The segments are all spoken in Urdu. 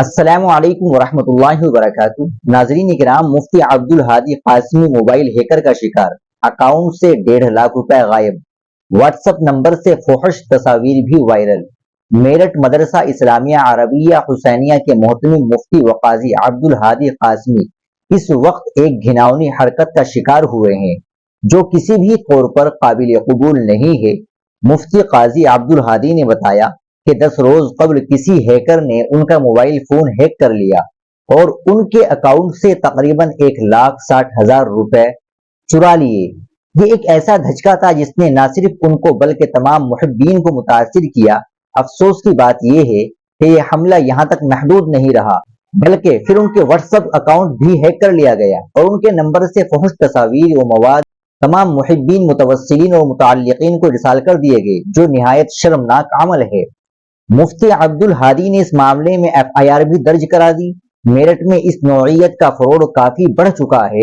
السلام علیکم ورحمۃ اللہ وبرکاتہ۔ ناظرین اکرام، مفتی عبدالہادی قاسمی موبائل ہیکر کا شکار، اکاؤنٹ سے 1.5 لاکھ روپے غائب، واٹس ایپ نمبر سے فحش تصاویر بھی وائرل۔ میرٹھ مدرسہ اسلامیہ عربیہ حسینیہ کے محتمم مفتی و قاضی عبدالہادی قاسمی اس وقت ایک گھناؤنی حرکت کا شکار ہوئے ہیں جو کسی بھی طور پر قابل قبول نہیں ہے۔ مفتی قاضی عبدالہادی نے بتایا کہ 10 روز قبل کسی ہیکر نے ان کا موبائل فون ہیک کر لیا اور ان کے اکاؤنٹ سے تقریباً 1,60,000 روپے چرا لیے۔ یہ ایک ایسا دھچکا تھا جس نے نہ صرف ان کو بلکہ تمام محبین کو متاثر کیا۔ افسوس کی بات یہ ہے کہ یہ حملہ یہاں تک محدود نہیں رہا بلکہ پھر ان کے واٹس ایپ اکاؤنٹ بھی ہیک کر لیا گیا اور ان کے نمبر سے فحش تصاویر و مواد تمام محبین، متوسلین اور متعلقین کو ارسال کر دیے گئے، جو نہایت شرمناک عمل ہے۔ مفتی عبدالہادی نے اس معاملے میں FIR بھی درج کرا دی۔ میرٹھ میں اس نوعیت کا فراڈ کافی بڑھ چکا ہے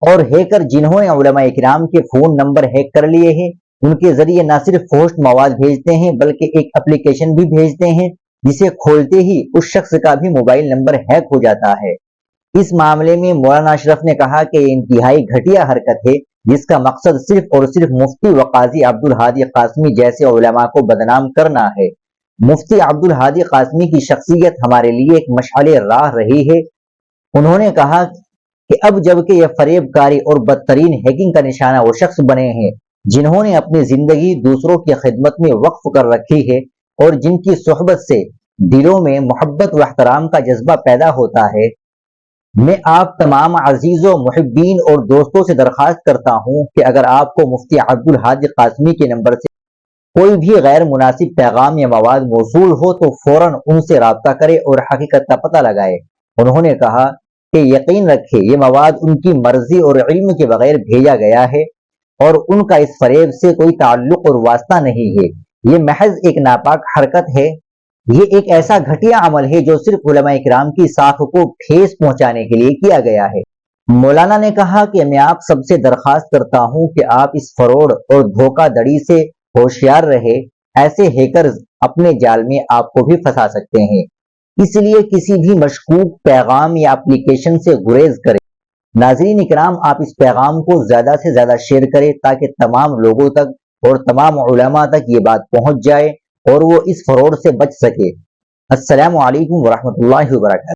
اور ہیکر جنہوں نے علماء کرام کے فون نمبر ہیک کر لیے ہیں، ان کے ذریعے نہ صرف فحش مواد بھیجتے ہیں بلکہ ایک اپلیکیشن بھی بھیجتے ہیں جسے کھولتے ہی اس شخص کا بھی موبائل نمبر ہیک ہو جاتا ہے۔ اس معاملے میں مولانا اشرف نے کہا کہ یہ انتہائی گھٹیا حرکت ہے جس کا مقصد صرف اور صرف مفتی و قاضی عبدالہادی قاسمی جیسے علماء کو بدنام کرنا ہے۔ مفتی عبدالہادی قاسمی کی شخصیت ہمارے لیے ایک مشعل راہ رہی ہے۔ انہوں نے کہا کہ اب جبکہ یہ فریب کاری اور بدترین ہیکنگ کا نشانہ وہ شخص بنے ہیں جنہوں نے اپنی زندگی دوسروں کی خدمت میں وقف کر رکھی ہے اور جن کی صحبت سے دلوں میں محبت و احترام کا جذبہ پیدا ہوتا ہے، میں آپ تمام عزیزوں، محبین اور دوستوں سے درخواست کرتا ہوں کہ اگر آپ کو مفتی عبدالہادی قاسمی کے نمبر سے کوئی بھی غیر مناسب پیغام یا مواد موصول ہو تو فوراً ان سے رابطہ کرے اور حقیقت کا پتہ لگائے۔ انہوں نے کہا کہ یقین رکھے یہ مواد ان کی مرضی اور علم کے بغیر بھیجا گیا ہے اور ان کا اس فریب سے کوئی تعلق اور واسطہ نہیں ہے۔ یہ محض ایک ناپاک حرکت ہے۔ یہ ایک ایسا گھٹیا عمل ہے جو صرف علماء کرام کی ساکھ کو ٹھیس پہنچانے کے لیے کیا گیا ہے۔ مولانا نے کہا کہ میں آپ سب سے درخواست کرتا ہوں کہ آپ اس فراڈ اور دھوکہ دڑی سے ہوشیار رہے۔ ایسے ہیکرز اپنے جال میں آپ کو بھی پھنسا سکتے ہیں، اس لیے کسی بھی مشکوک پیغام یا اپلیکیشن سے گریز کریں۔ ناظرین اکرام، آپ اس پیغام کو زیادہ سے زیادہ شیئر کریں تاکہ تمام لوگوں تک اور تمام علماء تک یہ بات پہنچ جائے اور وہ اس فراڈ سے بچ سکے۔ السلام علیکم ورحمۃ اللہ وبرکاتہ۔